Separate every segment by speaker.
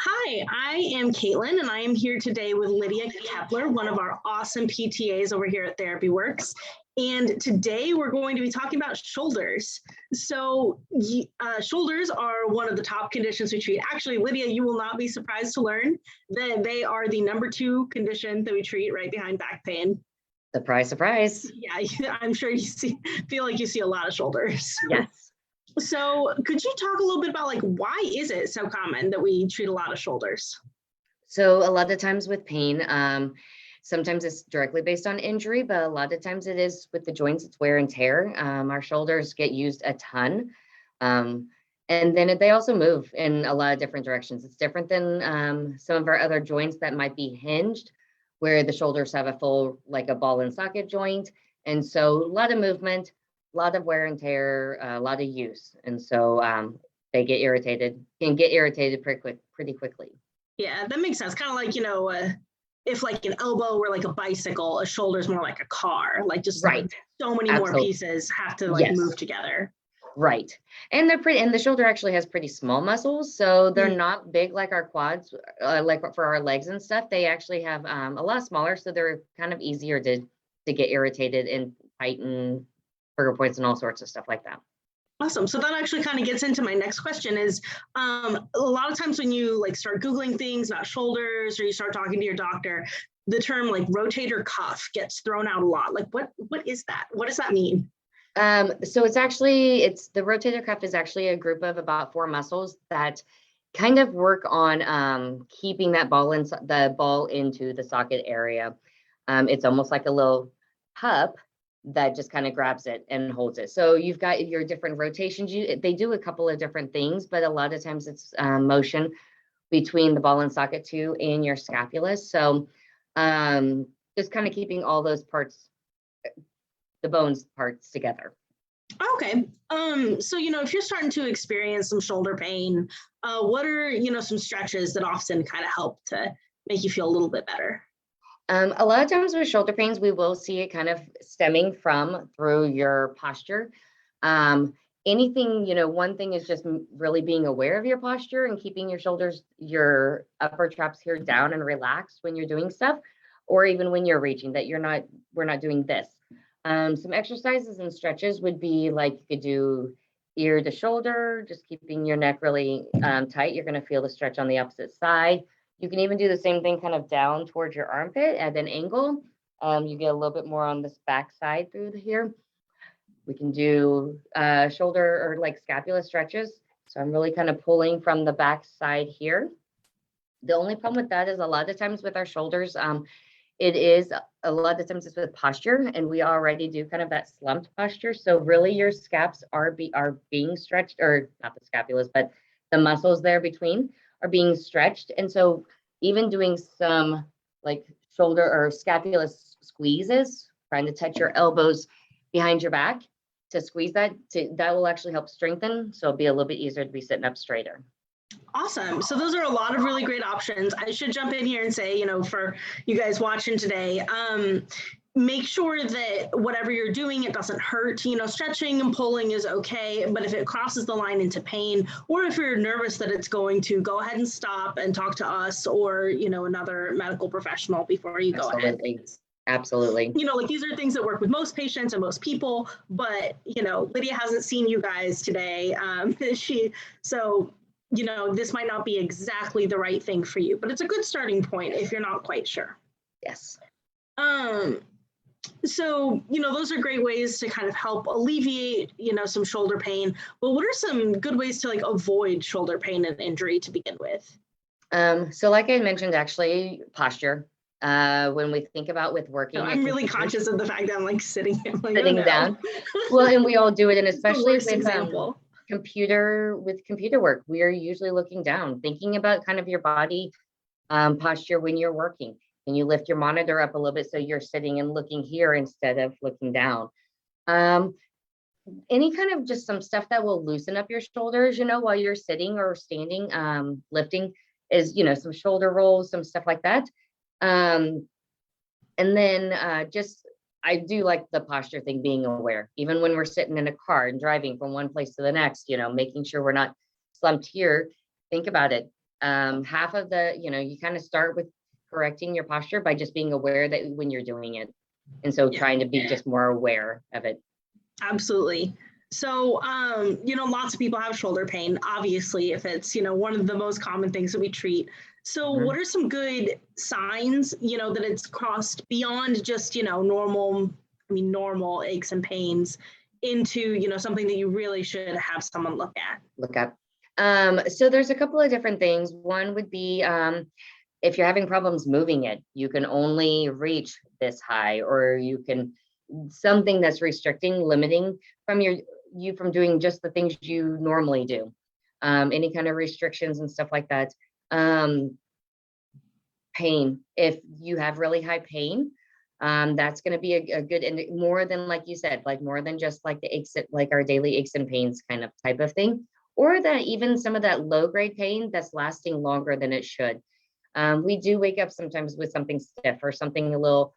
Speaker 1: Hi, I am Caitlin, and I am here today with Lydia Kepler, one of our awesome PTAs over here at TherapyWorks. And today we're going to be talking about shoulders. So, shoulders are one of the top conditions we treat. Actually, Lydia, you will not be surprised to learn that they are the #2 condition that we treat right behind back pain.
Speaker 2: Surprise, surprise.
Speaker 1: Yeah, I'm sure feel like you see a lot of shoulders.
Speaker 2: Yes.
Speaker 1: So could you talk a little bit about like why is it so common that we treat a lot of shoulders?
Speaker 2: So a lot of times with pain, sometimes it's directly based on injury, but a lot of times it is with the joints, it's wear and tear. Our shoulders get used a ton. Um, and then they also move in a lot of different directions. It's different than some of our other joints that might be hinged, where the shoulders have a full, like a ball and socket joint. And so a lot of movement, a lot of wear and tear, a lot of use. And so they can get irritated pretty quickly.
Speaker 1: Yeah, that makes sense. Kind of like, if like an elbow were like a bicycle, a shoulder is more like a car, like just
Speaker 2: Right.
Speaker 1: so many more
Speaker 2: Absolutely.
Speaker 1: pieces have to like
Speaker 2: Yes.
Speaker 1: move together.
Speaker 2: Right. And and the shoulder actually has pretty small muscles. So they're
Speaker 1: Mm.
Speaker 2: not big like our quads, like for our legs and stuff. They actually have a lot smaller. So they're kind of easier to get irritated and tighten trigger points and all sorts of stuff like that.
Speaker 1: Awesome. So that actually kind of gets into my next question is a lot of times when you like start Googling things about shoulders or you start talking to your doctor, the term like rotator cuff gets thrown out a lot. Like what is that? What does that mean?
Speaker 2: So it's the rotator cuff is actually a group of about 4 muscles that kind of work on keeping that the ball into the socket area. It's almost like a little cup that just kind of grabs it and holds it. So you've got your different rotations. They do a couple of different things, but a lot of times it's motion between the ball and socket too and your scapula. So just kind of keeping all those parts, the bones parts together.
Speaker 1: Okay. So if you're starting to experience some shoulder pain, what are some stretches that often kind of help to make you feel a little bit better?
Speaker 2: A lot of times with shoulder pains, we will see it kind of stemming from through your posture. Anything, one thing is just really being aware of your posture and keeping your shoulders, your upper traps here down and relaxed when you're doing stuff, or even when you're reaching that we're not doing this. Some exercises and stretches would be like you could do ear to shoulder, just keeping your neck really tight. You're going to feel the stretch on the opposite side. You can even do the same thing kind of down towards your armpit at an angle. You get a little bit more on this back side through here. We can do shoulder or like scapula stretches. So I'm really kind of pulling from the back side here. The only problem with that is a lot of times with our shoulders, it is a lot of times it's with posture, and we already do kind of that slumped posture. So really your scaps are being stretched, or not the scapulas, but the muscles there between are being stretched. And so even doing some like shoulder or scapula squeezes, trying to touch your elbows behind your back to squeeze that will actually help strengthen. So it'll be a little bit easier to be sitting up straighter.
Speaker 1: Awesome. So those are a lot of really great options. I should jump in here and say, for you guys watching today, make sure that whatever you're doing, it doesn't hurt. Stretching and pulling is okay, but if it crosses the line into pain, or if you're nervous that it's going to, go ahead and stop and talk to us or, another medical professional before you go ahead.
Speaker 2: Absolutely.
Speaker 1: Like these are things that work with most patients and most people, but, Lydia hasn't seen you guys today. This might not be exactly the right thing for you, but it's a good starting point if you're not quite sure.
Speaker 2: Yes.
Speaker 1: So, those are great ways to kind of help alleviate, some shoulder pain. But what are some good ways to like avoid shoulder pain and injury to begin with?
Speaker 2: So like I mentioned, actually, posture. When we think about with working,
Speaker 1: I'm really conscious of the fact that I'm like sitting
Speaker 2: down. Well, and we all do it, and especially with
Speaker 1: example.
Speaker 2: computer work, we are usually looking down, thinking about kind of your body posture when you're working. And you lift your monitor up a little bit so you're sitting and looking here instead of looking down. Any kind of just some stuff that will loosen up your shoulders, while you're sitting or standing, lifting is, some shoulder rolls, some stuff like that. And then I do like the posture thing, being aware, even when we're sitting in a car and driving from one place to the next, making sure we're not slumped here. Think about it. Half of the, you kind of start with correcting your posture by just being aware that when you're doing it. And so trying to be just more aware of it.
Speaker 1: Absolutely. So, lots of people have shoulder pain, obviously, if it's, one of the most common things that we treat. So what are some good signs, that it's crossed beyond just, normal aches and pains into, something that you really should have someone look at?
Speaker 2: So there's a couple of different things. One would be, if you're having problems moving it, you can only reach this high, or you can, something that's restricting, limiting from you from doing just the things you normally do. Any kind of restrictions and stuff like that. Pain, if you have really high pain, that's going to be a good, and more than, like you said, like more than just like the aches, like our daily aches and pains kind of type of thing, or that even some of that low grade pain that's lasting longer than it should. We do wake up sometimes with something stiff or something a little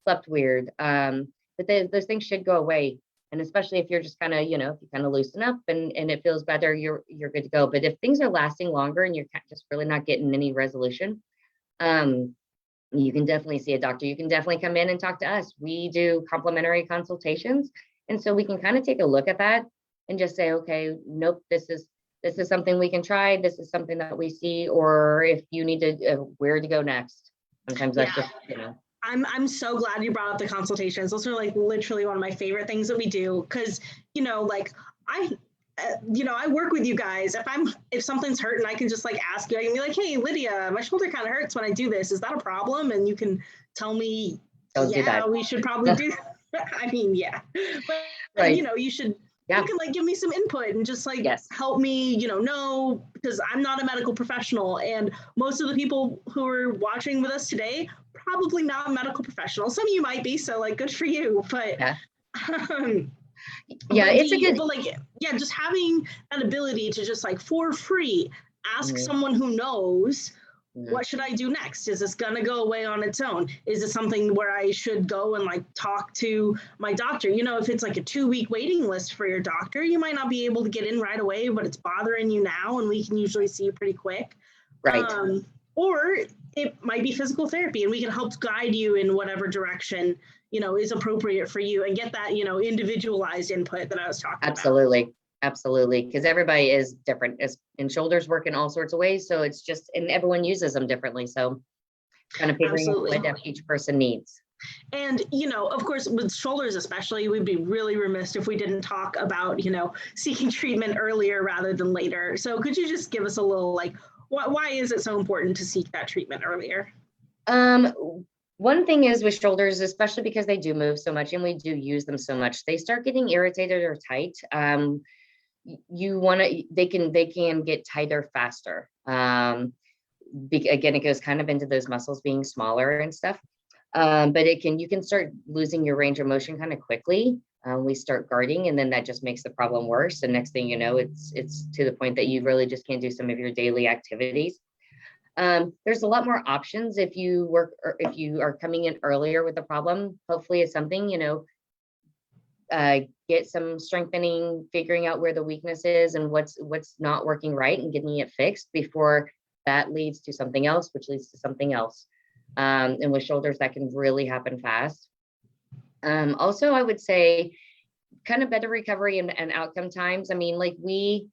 Speaker 2: slept weird, but those things should go away. And especially if you're just kind of, if you kind of loosen up and it feels better, you're good to go. But if things are lasting longer and you're just really not getting any resolution, you can definitely see a doctor. You can definitely come in and talk to us. We do complimentary consultations. And so we can kind of take a look at that and just say, okay, nope, this is something we can try. This is something that we see, or if you need to, where to go next. Sometimes that's just,
Speaker 1: I'm so glad you brought up the consultations. Those are like literally one of my favorite things that we do. Cause I work with you guys. If something's hurting, I can just like ask you, I can be like, hey, Lydia, my shoulder kind of hurts when I do this. Is that a problem? And you can tell me, we should probably do that. But right. You can like give me some input and just like help me, know, because I'm not a medical professional, and most of the people who are watching with us today, probably not medical professionals. Some of you might be, so like good for you, but just having that ability to just like for free ask someone who knows, what should I do next? Is this gonna go away on its own? Is it something where I should go and like talk to my doctor? If it's like a 2-week waiting list for your doctor, you might not be able to get in right away, but it's bothering you now, and we can usually see you pretty quick.
Speaker 2: Right.
Speaker 1: Or it might be physical therapy, and we can help guide you in whatever direction, is appropriate for you, and get that, individualized input that I was talking about.
Speaker 2: Absolutely. Because everybody is different, and shoulders work in all sorts of ways. So it's just, and everyone uses them differently. So kind of figuring out what each person needs.
Speaker 1: And, of course, with shoulders especially, we'd be really remiss if we didn't talk about, seeking treatment earlier rather than later. So could you just give us a little, like, why is it so important to seek that treatment earlier?
Speaker 2: One thing is with shoulders, especially because they do move so much and we do use them so much, they start getting irritated or tight. They can get tighter faster. Again, it goes kind of into those muscles being smaller and stuff. But you can start losing your range of motion kind of quickly. We start guarding, and then that just makes the problem worse. And next thing you know, it's to the point that you really just can't do some of your daily activities. There's a lot more options if you are coming in earlier with the problem. Hopefully it's something, get some strengthening, figuring out where the weakness is and what's not working right, and getting it fixed before that leads to something else, which leads to something else. And with shoulders, that can really happen fast. Also, I would say kind of better recovery and outcome times. I mean, like the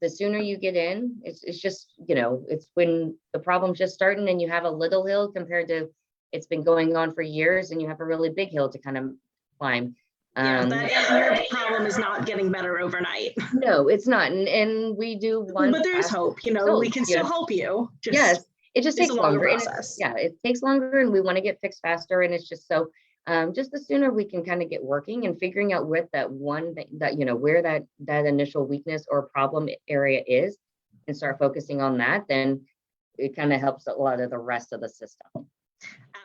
Speaker 2: sooner you get in, it's just, it's when the problem's just starting and you have a little hill compared to it's been going on for years and you have a really big hill to kind of climb.
Speaker 1: Your problem is not getting better overnight.
Speaker 2: No, it's not. And we do
Speaker 1: but there's hope, we can still help you.
Speaker 2: It just takes longer.
Speaker 1: Process.
Speaker 2: It takes longer, and we want to get fixed faster. And it's just so, just the sooner we can kind of get working and figuring out what that one thing that, where that initial weakness or problem area is, and start focusing on that, then it kind of helps a lot of the rest of the system.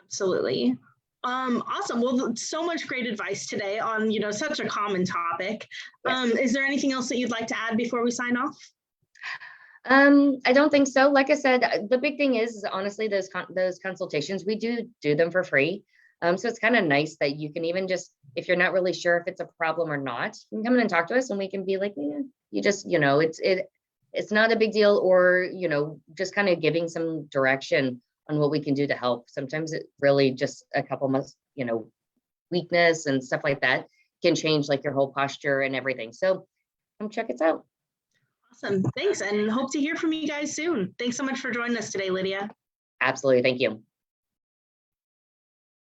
Speaker 1: Absolutely. Awesome. Well, so much great advice today on, such a common topic. Yes. Is there anything else that you'd like to add before we sign off?
Speaker 2: I don't think so. Like I said, the big thing is honestly, those consultations, we do them for free. So it's kind of nice that you can even just, if you're not really sure if it's a problem or not, you can come in and talk to us, and we can be like, you just, it's not a big deal, or, you know, just kind of giving some direction on what we can do to help. Sometimes it really just a couple months, you know, weakness and stuff like that can change like your whole posture and everything. So come check it out.
Speaker 1: Awesome. Thanks. And hope to hear from you guys soon. Thanks so much for joining us today, Lydia.
Speaker 2: Absolutely. Thank you.